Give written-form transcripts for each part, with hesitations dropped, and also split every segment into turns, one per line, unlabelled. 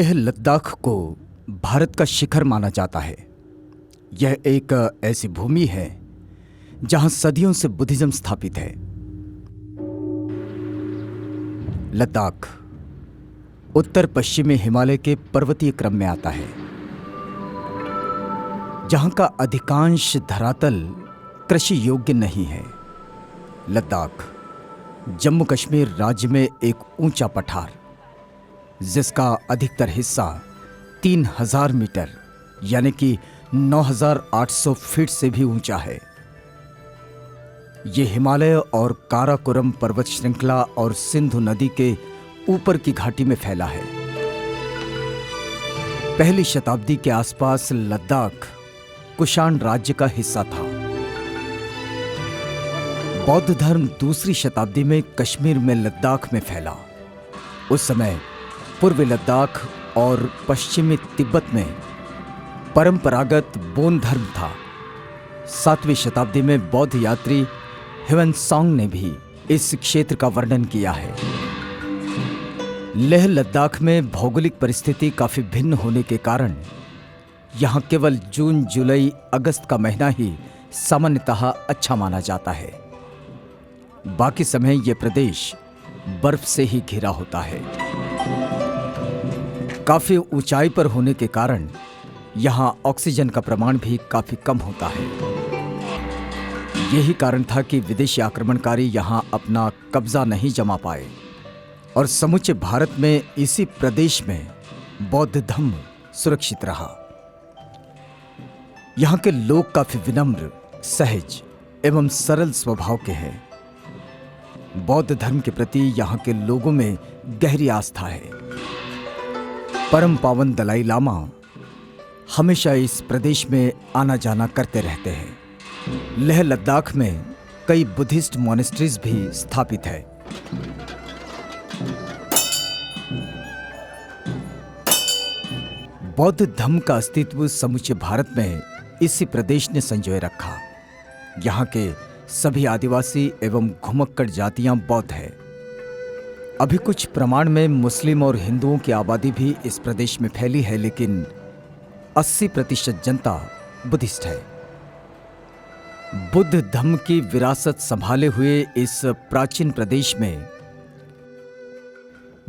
लेह लद्दाख को भारत का शिखर माना जाता है। यह एक ऐसी भूमि है जहां सदियों से बुद्धिज्म स्थापित है। लद्दाख उत्तर पश्चिमी हिमालय के पर्वतीय क्रम में आता है, जहां का अधिकांश धरातल कृषि योग्य नहीं है। लद्दाख जम्मू कश्मीर राज्य में एक ऊंचा पठार, जिसका अधिकतर हिस्सा 3000 मीटर यानी कि 9800 फीट से भी ऊंचा है। ये हिमालय और काराकोरम पर्वत श्रृंखला और सिंधु नदी के ऊपर की घाटी में फैला है। पहली शताब्दी के आसपास लद्दाख कुषाण राज्य का हिस्सा था। बौद्ध धर्म दूसरी शताब्दी में कश्मीर में लद्दाख में फैला। उस समय पूर्वी लद्दाख और पश्चिमी तिब्बत में परंपरागत बोन धर्म था। 7वीं शताब्दी में बौद्ध यात्री ह्वेनसांग ने भी इस क्षेत्र का वर्णन किया है। लेह लद्दाख में भौगोलिक परिस्थिति काफी भिन्न होने के कारण यहाँ केवल जून, जुलाई, अगस्त का महीना ही सामान्यतः अच्छा माना जाता है। बाकी समय यह प्रदेश बर्फ से ही घिरा होता है। काफी ऊंचाई पर होने के कारण यहाँ ऑक्सीजन का प्रमाण भी काफी कम होता है। यही कारण था कि विदेशी आक्रमणकारी यहाँ अपना कब्जा नहीं जमा पाए और समूचे भारत में इसी प्रदेश में बौद्ध धर्म सुरक्षित रहा। यहाँ के लोग काफी विनम्र, सहज एवं सरल स्वभाव के हैं। बौद्ध धर्म के प्रति यहाँ के लोगों में गहरी आस्था है। परम पावन दलाई लामा हमेशा इस प्रदेश में आना जाना करते रहते हैं। लेह लद्दाख में कई बुद्धिस्ट मॉनेस्ट्रीज भी स्थापित है। बौद्ध धर्म का अस्तित्व समूचे भारत में इसी प्रदेश ने संजोए रखा। यहाँ के सभी आदिवासी एवं घुमक्कड़ जातियां बौद्ध है। अभी कुछ प्रमाण में मुस्लिम और हिंदुओं की आबादी भी इस प्रदेश में फैली है, लेकिन 80% जनता बुद्धिस्ट है। बुद्ध धर्म की विरासत संभाले हुए इस प्राचीन प्रदेश में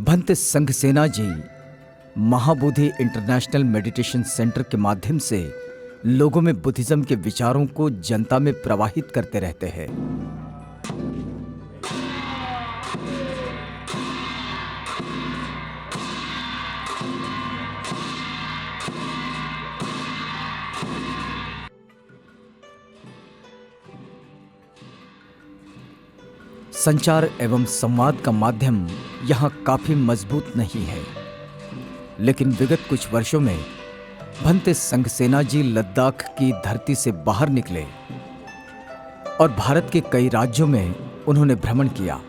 भंते संघसेना जी महाबोधि इंटरनेशनल मेडिटेशन सेंटर के माध्यम से लोगों में बुद्धिज्म के विचारों को जनता में प्रवाहित करते रहते हैं। संचार एवं संवाद का माध्यम यहाँ काफी मजबूत नहीं है, लेकिन विगत कुछ वर्षों में भंते संघसेना जी लद्दाख की धरती से बाहर निकले और भारत के कई राज्यों में उन्होंने भ्रमण किया।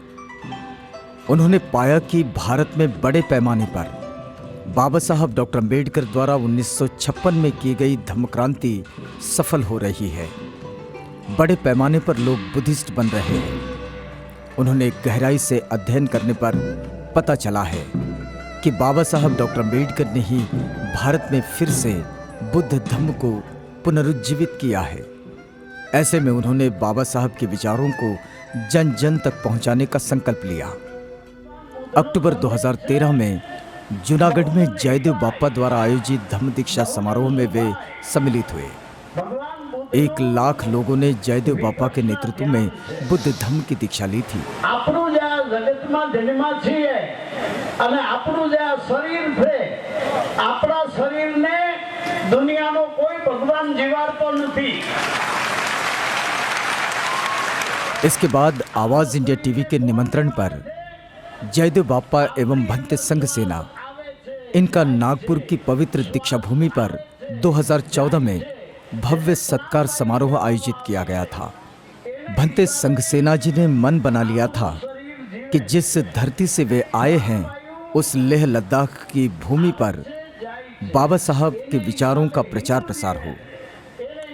उन्होंने पाया कि भारत में बड़े पैमाने पर बाबा साहब डॉक्टर अम्बेडकर द्वारा 1956 में की गई धम्म क्रांति सफल हो रही है। बड़े पैमाने पर लोग बुद्धिस्ट बन रहे हैं। उन्होंने गहराई से अध्ययन करने पर पता चला है कि बाबा साहब डॉक्टर अम्बेडकर ने ही भारत में फिर से बुद्ध धर्म को पुनरुज्जीवित किया है। ऐसे में उन्होंने बाबा साहब के विचारों को जन जन तक पहुंचाने का संकल्प लिया। अक्टूबर 2013 में जूनागढ़ में जयदेव बापा द्वारा आयोजित धम्म दीक्षा समारोह में वे सम्मिलित हुए। 1 लाख लोगों ने जयदेव बापा के नेतृत्व में बुद्ध धर्म की दीक्षा ली थी।
અને આપણું જે આ શરીર છે, આપણા શરીરને દુનિયાનો કોઈ ભગવાન જીવાડતો નથી।
इसके बाद आवाज इंडिया टीवी के निमंत्रण पर जयदेव बापा एवं भंते संघसेना इनका नागपुर की पवित्र दीक्षा भूमि पर 2014 में भव्य सत्कार समारोह आयोजित किया गया था। भंते संघसेना जी ने मन बना लिया था कि जिस धरती से वे आए हैं उस लेह लद्दाख की भूमि पर बाबा साहब के विचारों का प्रचार प्रसार हो,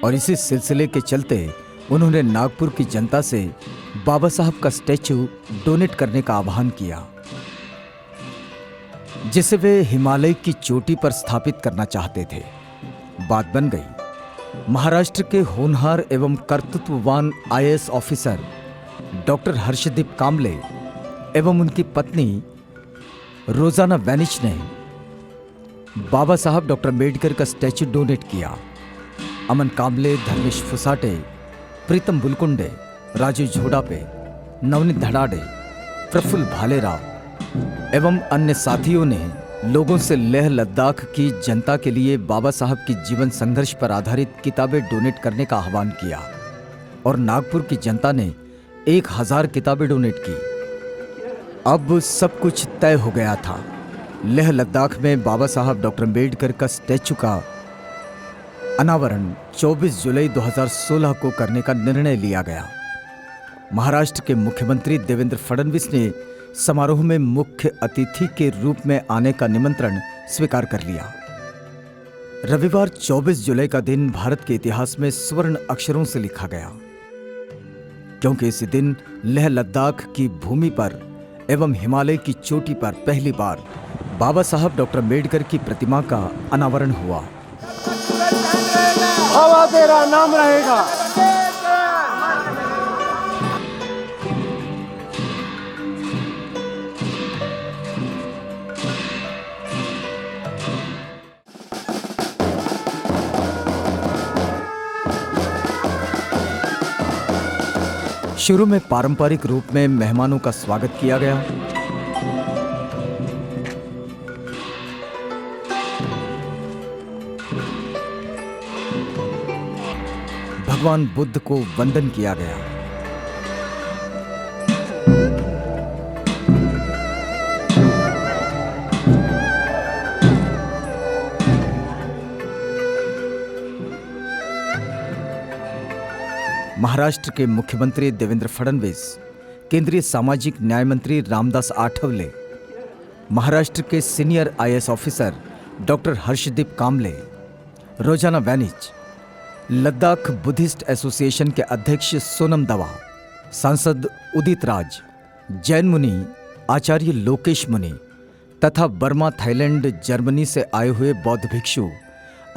और इसी सिलसिले के चलते उन्होंने नागपुर की जनता से बाबा साहब का स्टैचू डोनेट करने का आह्वान किया। जिसे वे हिमालय की चोटी पर स्थापित करना चाहते थे। बात बन गई। महाराष्ट्र के होनहार एवं कर्तृत्ववान आईएएस ऑफिसर डॉक्टर हर्षदीप कामले एवं उनकी पत्नी रोजाना वैनिच ने बाबा साहब डॉक्टर अम्बेडकर का स्टैच्यू डोनेट किया। अमन कामले, धर्मेश फुसाटे, प्रीतम बुलकुंडे, राजू झोडापे, नवनीत धड़ाडे, प्रफुल्ल भालेराव एवं अन्य साथियों ने लोगों से लेह लद्दाख की जनता के लिए बाबा साहब की जीवन संघर्ष पर आधारित किताबें डोनेट करने का आह्वान किया और नागपुर की जनता ने 1000 किताबें डोनेट की। अब सब कुछ तय हो गया था। लेह लद्दाख में बाबा साहब डॉक्टर अम्बेडकर का स्टैच्यू का अनावरण 24 जुलाई 2016 को करने का निर्णय लिया गया। महाराष्ट्र के मुख्यमंत्री देवेंद्र फडणवीस ने समारोह में मुख्य अतिथि के रूप में आने का निमंत्रण स्वीकार कर लिया। रविवार 24 जुलाई का दिन भारत के इतिहास में स्वर्ण अक्षरों से लिखा गया, क्योंकि इसी दिन लेह लद्दाख की भूमि पर एवं हिमालय की चोटी पर पहली बार बाबा साहब डॉक्टर अम्बेडकर की प्रतिमा का अनावरण हुआ।
हवा तेरा नाम रहेगा।
शुरू में पारंपरिक रूप में मेहमानों का स्वागत किया गया। भगवान बुद्ध को वंदन किया गया। महाराष्ट्र के मुख्यमंत्री देवेंद्र फडणवीस, केंद्रीय सामाजिक न्याय मंत्री रामदास आठवले, महाराष्ट्र के senior IAS officer doctor Harshdeep Kamle, रोजाना वैनिच, लद्दाख बुद्धिस्ट एसोसिएशन के अध्यक्ष सोनम दवा, सांसद उदित राज, जैन मुनि आचार्य लोकेश मुनि तथा बर्मा, थाईलैंड, जर्मनी से आए हुए बौद्ध भिक्षु,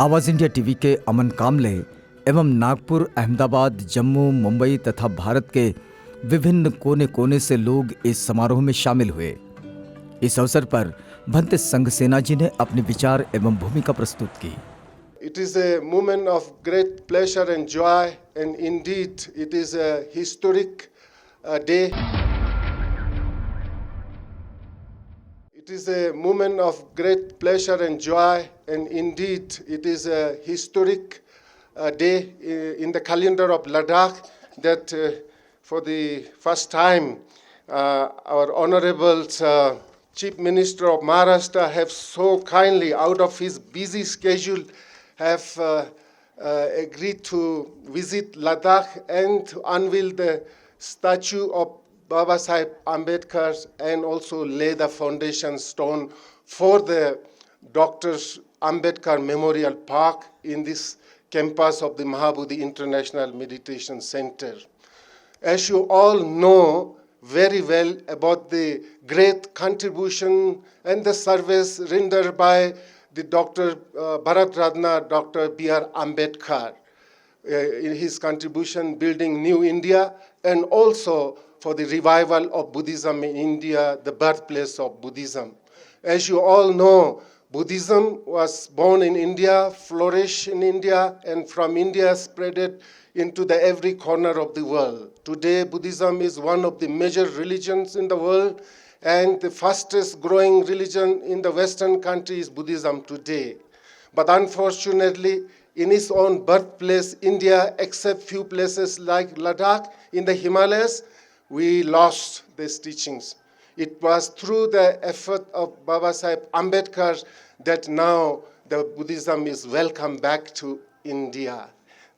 आवाज इंडिया टीवी के अमन कामले एवं नागपुर, अहमदाबाद, जम्मू, मुंबई तथा भारत के विभिन्न कोने कोने से लोग इस समारोह में शामिल हुए। इस अवसर पर भंते संघ सेना जी ने अपने विचार एवं भूमिका प्रस्तुत की।
It is a moment of great pleasure and joy, and indeed it is a historic day. It is a moment of great pleasure and joy, and indeed it is a historic day in the calendar of Ladakh that for the first time our Honorable Chief Minister of Maharashtra have so kindly, out of his busy schedule, have agreed to visit Ladakh and to unveil the statue of Baba Sahib Ambedkar and also lay the foundation stone for the Dr. Ambedkar Memorial Park in this campus of the Mahabodhi International Meditation Center. As you all know very well about the great contribution and the service rendered by the Dr. Bharat Ratna, Dr. B.R. Ambedkar, in his contribution building New India and also for the revival of Buddhism in India, the birthplace of Buddhism. As you all know, Buddhism was born in India, flourished in India, and from India spreaded into the every corner of the world. Today, Buddhism is one of the major religions in the world, and the fastest growing religion in the Western country is Buddhism today. But unfortunately, in its own birthplace, India, except few places like Ladakh in the Himalayas, we lost these teachings. It was through the effort of Baba Sahib Ambedkar that now the Buddhism is welcome back to India.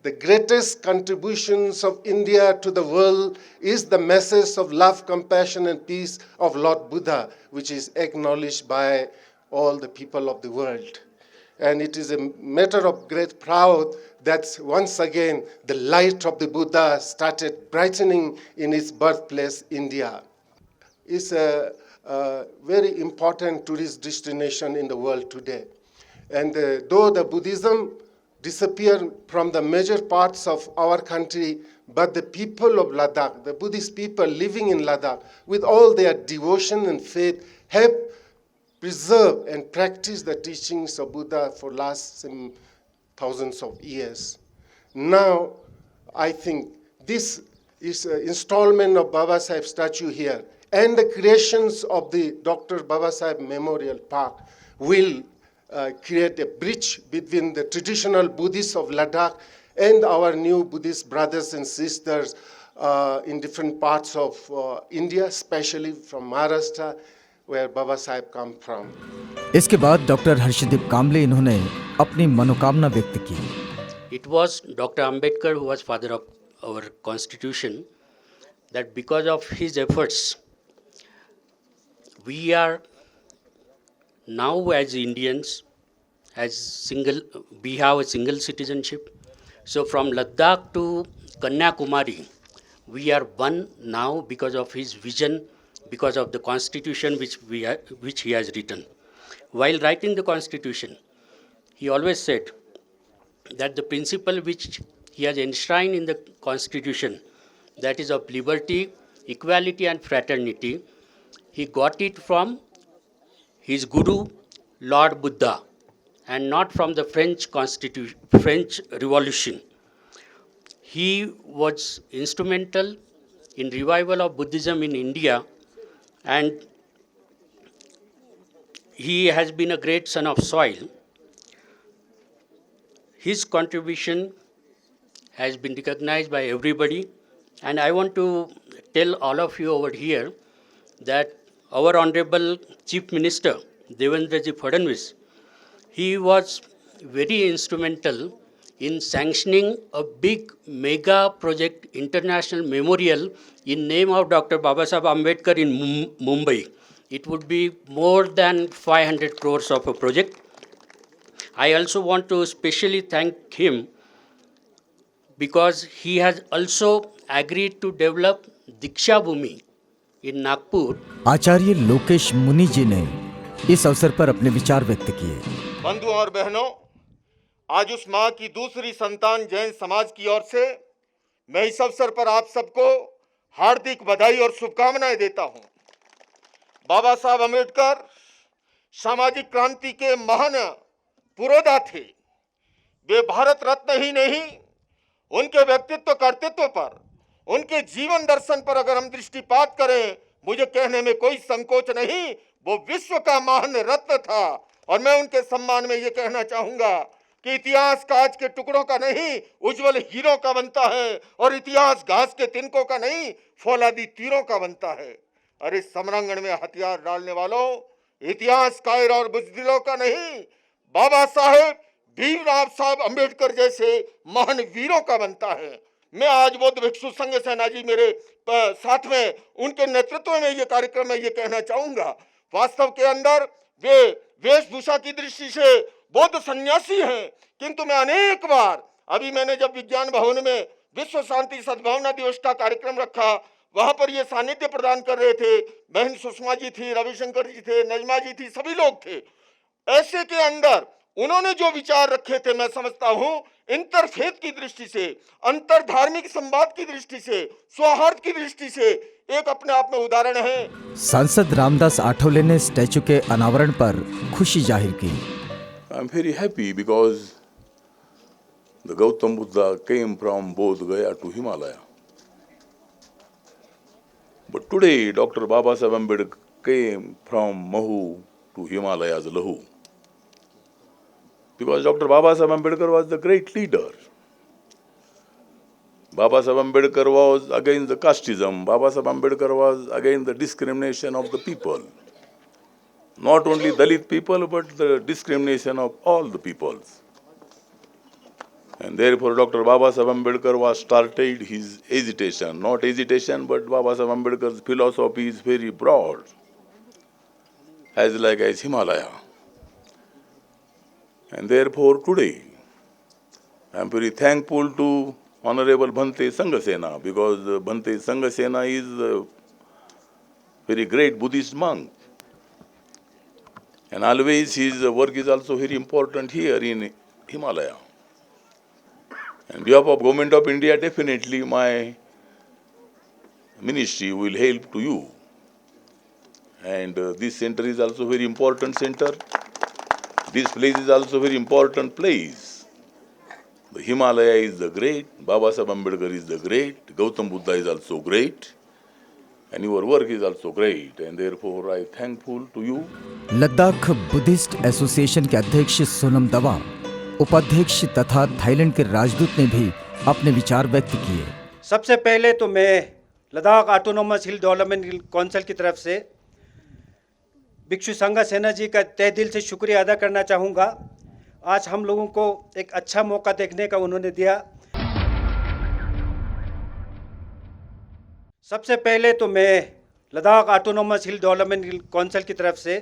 The greatest contributions of India to the world is the message of love, compassion, and peace of Lord Buddha, which is acknowledged by all the people of the world. And it is a matter of great pride that once again the light of the Buddha started brightening in its birthplace, India. It's very important tourist destination in the world today. And though the Buddhism disappeared from the major parts of our country, but the people of Ladakh, the Buddhist people living in Ladakh, with all their devotion and faith, have preserved and practiced the teachings of Buddha for last some thousands of years. Now, I think this is an installment of Baba Sahib statue here, and the creations of the Dr. Baba Sahib Memorial Park will create a bridge between the traditional Buddhists of Ladakh and our new Buddhist brothers and sisters in different parts of India, especially from Maharashtra, where Baba Sahib come from.
इसके बाद doctor Harshdeep कामले इन्होंने अपनी मनोकामना व्यक्त की।
It was Dr. Ambedkar who was father of our constitution, that because of his efforts, we are now as Indians, we have a single citizenship. So from Ladakh to Kanyakumari, we are one now because of his vision, because of the constitution which he has written. While writing the constitution, he always said that the principle which he has enshrined in the constitution, that is of liberty, equality and fraternity, he got it from his guru, Lord Buddha, and not from the French Revolution. He was instrumental in revival of Buddhism in India, and he has been a great son of soil. His contribution has been recognized by everybody, and I want to tell all of you over here that our Honorable Chief Minister, Devendraji Fadnavis, he was very instrumental in sanctioning a big mega project, international memorial in name of Dr. Babasaheb Ambedkar in Mumbai. It would be more than 500 crores of a project. I also want to specially thank him because he has also agreed to develop Diksha Bhumi in Nagpur.
आचार्य लोकेश मुनि जी ने इस अवसर पर अपने विचार व्यक्त किए।
बंधुओं और बहनों, आज उस माँ की दूसरी संतान जैन समाज की ओर से मैं इस अवसर पर आप सबको हार्दिक बधाई और शुभकामनाएं देता हूं। बाबा साहब अम्बेडकर सामाजिक क्रांति के महान पुरोधा थे। वे भारत रत्न ही नहीं, उनके व्यक्तित्व कर्तृत्व पर, उनके जीवन दर्शन पर अगर हम दृष्टिपात करें, मुझे कहने में कोई संकोच नहीं, वो विश्व का महान रत्न था। और मैं उनके सम्मान में ये कहना चाहूंगा कि इतिहास कांच के टुकड़ों का नहीं, उज्जवल हीरों का बनता है, और इतिहास घास के तिनकों का नहीं, फौलादी तीरों का बनता है। अरे समरांगण में हथियार डालने वालों, इतिहास कायर और बुजदिलों का नहीं, बाबा साहेब भीमराव साहब अम्बेडकर जैसे महान वीरों का बनता है। मैं आज बौद्ध भिक्षु संघ सेना जी मेरे साथ में, उनके नेतृत्व में ये कार्यक्रम में ये कहना चाहूंगा। वास्तव के अंदर वे वेशभूषा की दृष्टि से बौद्ध सन्यासी हैं, किंतु मैं अनेक बार, अभी मैंने जब विज्ञान भवन में विश्व शांति सद्भावना दिवस का कार्यक्रम रखा, वहां पर ये सानिध्य प्रदान कर रहे थे। बहन सुषमा जी थी, रविशंकर जी थे, नजमा जी थी, सभी लोग थे। ऐसे के अंदर उन्होंने जो विचार रखे थे, मैं समझता हूं इंटरफेथ की दृष्टि से, अंतर धार्मिक संवाद की दृष्टि से, सौहार्द की दृष्टि से एक अपने आप में उदाहरण है।
सांसद रामदास आठवले ने स्टैचू के अनावरण पर खुशी जाहिर की।
I am very happy because the Gautam Buddha came from Bodh Gaya to Himalaya, but today doctor Baba Saheb Ambedkar came from Mhow to Himalayas लहू. Because Dr. Baba Saheb Ambedkar was the great leader. Baba Saheb Ambedkar was against the casteism. Baba Saheb Ambedkar was against the discrimination of the people. Not only Dalit people, but the discrimination of all the peoples. And therefore Dr. Baba Saheb Ambedkar was started his agitation. Not agitation, but Baba Saheb Ambedkar's philosophy is very broad, as Himalaya. And therefore today, I am very thankful to Honorable Bhante Sangha Sena, because Bhante Sangha Sena is very great Buddhist monk. And always his work is also very important here in Himalaya. And on behalf of Government of India, definitely my ministry will help to you. And this center is also very important center. This place is also very important place. The Himalaya is the great, Baba Sahib Ambedkar is the great, Gautam Buddha is also great, and your work is also great, and therefore I thankful to you.
Ladakh Buddhist association के अध्यक्ष सोनम दवा, उपाध्यक्ष तथा Thailand के राजदूत ने भी अपने विचार व्यक्त किए।
सबसे पहले तो मैं लद्दाख ऑटोनोमस हिल डेवलपमेंट काउंसिल की तरफ से भिक्षु संघा सेना जी का तहे दिल से शुक्रिया अदा करना चाहूँगा। आज हम लोगों को एक अच्छा मौका देखने का उन्होंने दिया। सबसे पहले तो मैं लद्दाख ऑटोनोमस हिल डेवलपमेंट काउंसिल की तरफ से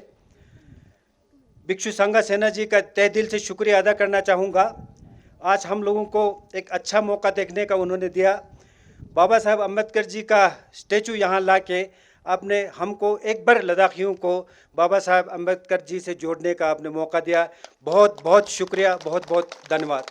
भिक्षु संघा सेना जी का तहे दिल से शुक्रिया अदा करना चाहूँगा। आज हम लोगों को एक अच्छा मौका देखने का उन्होंने दिया। बाबा साहब अम्बेडकर जी का स्टैचू यहाँ लाके आपने हमको एक बार लद्दाखियों को बाबा साहब अम्बेडकर जी से जोड़ने का आपने मौका दिया। बहुत बहुत शुक्रिया, बहुत बहुत धन्यवाद।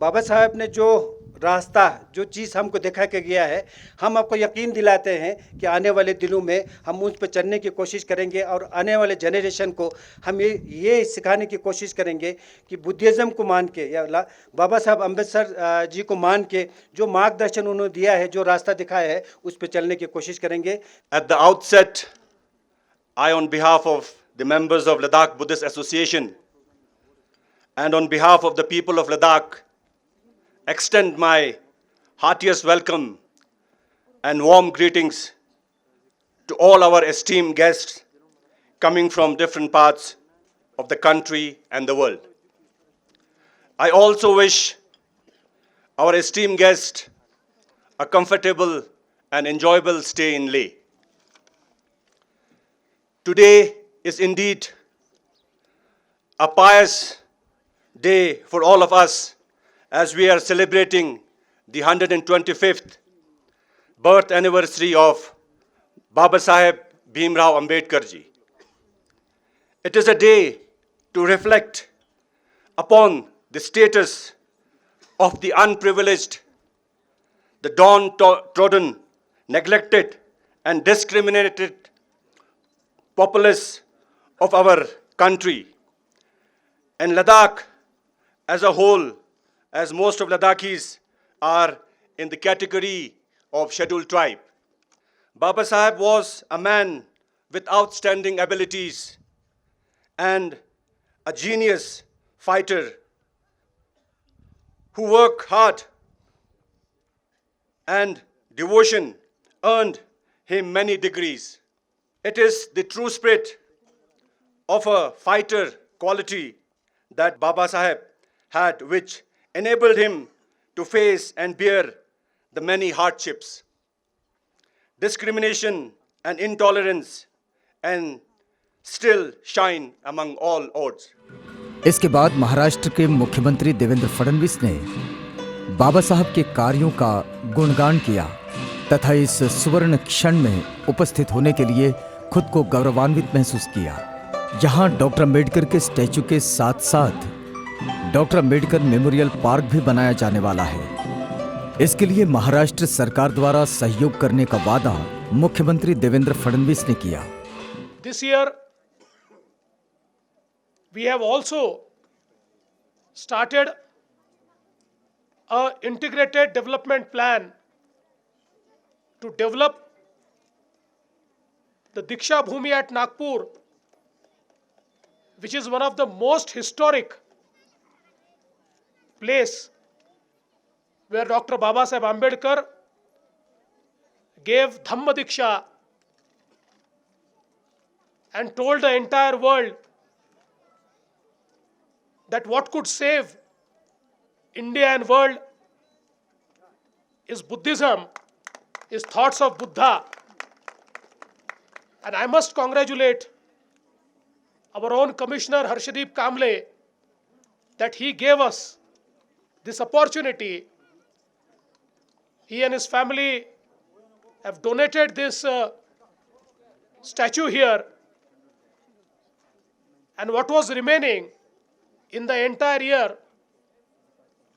बाबा साहब ने जो रास्ता, जो चीज़ हमको दिखा के गया है, हम आपको यकीन दिलाते हैं कि आने वाले दिनों में हम उस पर चलने की कोशिश करेंगे और आने वाले जनरेशन को हम ये सिखाने की कोशिश करेंगे कि बुद्धिज़्म को मान के या बाबा साहब अम्बेडकर जी को मान के जो मार्गदर्शन उन्होंने दिया है, जो रास्ता दिखाया है, उस पर चलने की कोशिश करेंगे।
At the outset, I, on behalf of the members of Ladakh Buddhist Association and on behalf of the people of Ladakh, extend my heartiest welcome and warm greetings to all our esteemed guests coming from different parts of the country and the world. I also wish our esteemed guests a comfortable and enjoyable stay in Leh. Today is indeed a pious day for all of us as we are celebrating the 125th birth anniversary of Baba Saheb Bhimrao Ambedkar ji. It is a day to reflect upon the status of the unprivileged, the downtrodden, neglected and discriminated populace of our country. And Ladakh as a whole, as most of Ladakhis are in the category of scheduled tribe. Baba Saheb was a man with outstanding abilities and a genius fighter who worked hard, and devotion earned him many degrees. It is the true spirit of a fighter quality that Baba Saheb had, which enabled him to face and bear the many hardships, discrimination and intolerance, and still shine among all odds.
इसके बाद महाराष्ट्र के मुख्यमंत्री देवेंद्र फडणवीस ने बाबा साहब के कार्यों का गुणगान किया तथा इस सुवर्ण क्षण में उपस्थित होने के लिए खुद को गौरवान्वित महसूस किया। यहाँ डॉक्टर अम्बेडकर के स्टैचू के साथ साथ डॉक्टर अम्बेडकर मेमोरियल पार्क भी बनाया जाने वाला है। इसके लिए महाराष्ट्र सरकार द्वारा सहयोग करने का वादा मुख्यमंत्री देवेंद्र फडणवीस ने किया।
This year we have also started a integrated development plan to develop the Diksha Bhumi at Nagpur, which is one of the most historic place where Dr. Baba Saheb Ambedkar gave Dhamma Diksha and told the entire world that what could save India and world is Buddhism, is thoughts of Buddha. And I must congratulate our own Commissioner Harshdeep Kamble that he gave us this opportunity. He and his family have donated this statue here, and what was remaining in the entire year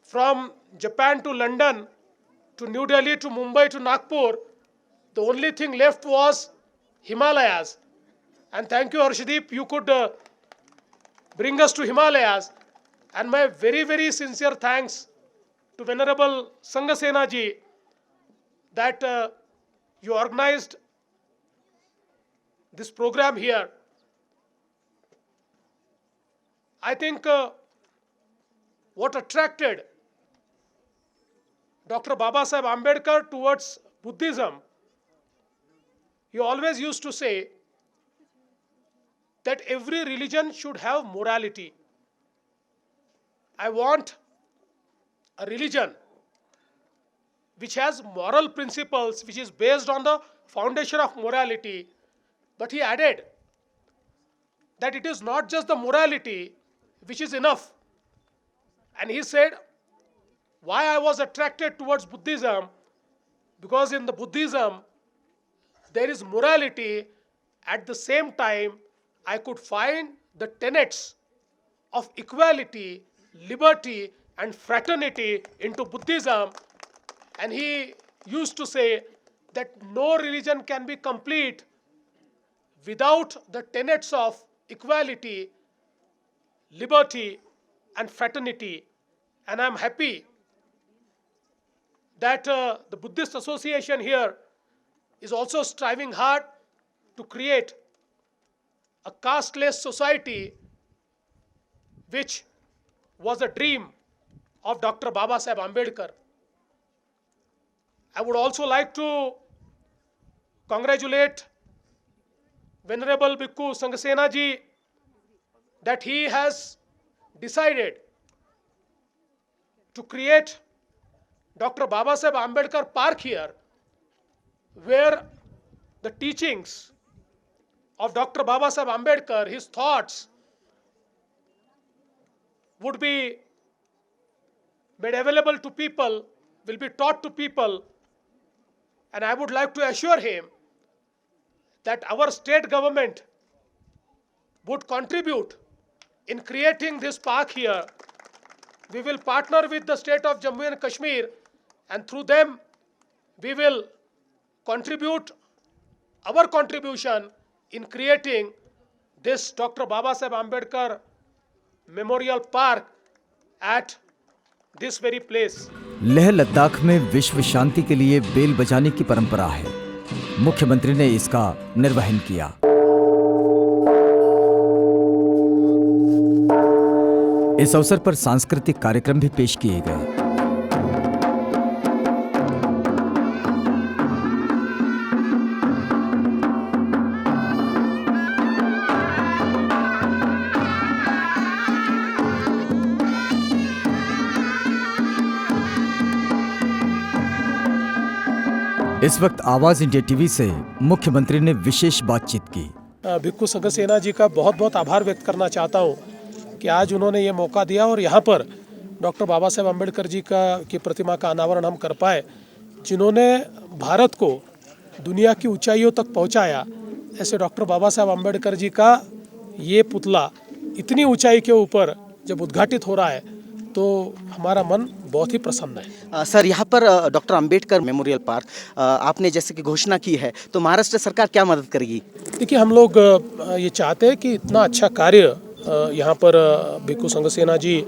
from Japan to London to New Delhi to Mumbai to Nagpur, the only thing left was Himalayas. And thank you, Harshdeep, you could bring us to Himalayas. And my very, very sincere thanks to Venerable Sanghasena ji that you organized this program here. I think what attracted Dr. Babasaheb Ambedkar towards Buddhism, he always used to say that every religion should have morality. I want a religion which has moral principles, which is based on the foundation of morality. But he added that it is not just the morality which is enough. And he said, why I was attracted towards Buddhism? Because in the Buddhism, there is morality. At the same time, I could find the tenets of equality, liberty, and fraternity into Buddhism. And he used to say that no religion can be complete without the tenets of equality, liberty, and fraternity. And I'm happy that the Buddhist Association here is also striving hard to create a casteless society, which was a dream of Dr. Babasaheb Ambedkar. I would also like to congratulate Venerable Bhikkhu Sanghasena ji that he has decided to create Dr. Babasaheb Ambedkar Park here, where the teachings of Dr. Babasaheb Ambedkar, his thoughts, would be made available to people, will be taught to people. And I would like to assure him that our state government would contribute in creating this park here. We will partner with the state of Jammu and Kashmir, and through them we will contribute our contribution in creating this Dr. Babasaheb Ambedkar Memorial Park at this very place.
Leh Ladakh में विश्व शांति के लिए bell बजाने की परंपरा है। मुख्यमंत्री ने इसका निर्वहन किया। इस अवसर पर सांस्कृतिक कार्यक्रम भी पेश किए गए। इस वक्त आवाज इंडिया टीवी से मुख्यमंत्री ने विशेष बातचीत की।
भिक्खू संघसेना जी का बहुत बहुत आभार व्यक्त करना चाहता हूँ कि आज उन्होंने ये मौका दिया और यहाँ पर डॉक्टर बाबा साहेब अम्बेडकर जी की प्रतिमा का अनावरण हम कर पाए, जिन्होंने भारत को दुनिया की ऊंचाइयों तक पहुँचाया। ऐसे डॉक्टर बाबा साहेब अम्बेडकर जी का ये पुतला इतनी ऊंचाई के ऊपर जब उद्घाटित हो रहा है तो हमारा मन बहुत ही प्रसन्न है।
सर, यहाँ पर डॉक्टर अंबेडकर मेमोरियल पार्क आपने जैसे कि घोषणा की है, तो महाराष्ट्र सरकार क्या मदद करेगी?
देखिए, हम लोग ये चाहते हैं कि इतना अच्छा कार्य यहाँ पर भिक्खू संघसेना जी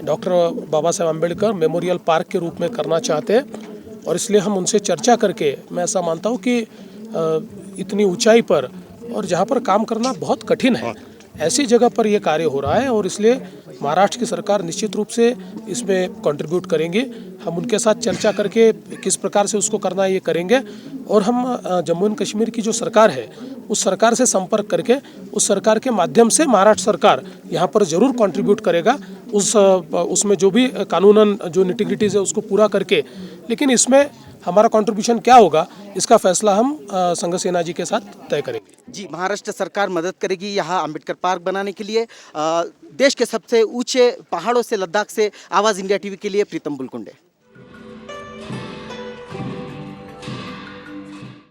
doctor Baba Saheb Ambedkar memorial park के रूप में करना चाहते हैं, और इसलिए हम उनसे चर्चा करके, मैं ऐसा मानता हूँ कि इतनी ऊंचाई पर और जहाँ पर काम करना बहुत कठिन है, ऐसी जगह पर यह कार्य हो रहा है, और इसलिए महाराष्ट्र की सरकार निश्चित रूप से इसमें कंट्रीब्यूट करेंगे। हम उनके साथ चर्चा करके किस प्रकार से उसको करना है ये करेंगे, और हम जम्मू एंड कश्मीर की जो सरकार है उस सरकार से संपर्क करके उस सरकार के माध्यम से महाराष्ट्र सरकार यहाँ पर ज़रूर कंट्रीब्यूट करेगा, उसमें जो भी कानूनन जो निटिग्रिटीज़ है उसको पूरा करके। लेकिन इसमें हमारा कंट्रीब्यूशन क्या होगा, इसका फैसला हम संघसेना जी के साथ तय करेंगे।
जी, महाराष्ट्र सरकार मदद करेगी यहाँ अंबेडकर पार्क बनाने के लिए। देश के सबसे ऊंचे पहाड़ों से लद्दाख से आवाज़ इंडिया टीवी के लिए प्रीतम बुलकुंडे।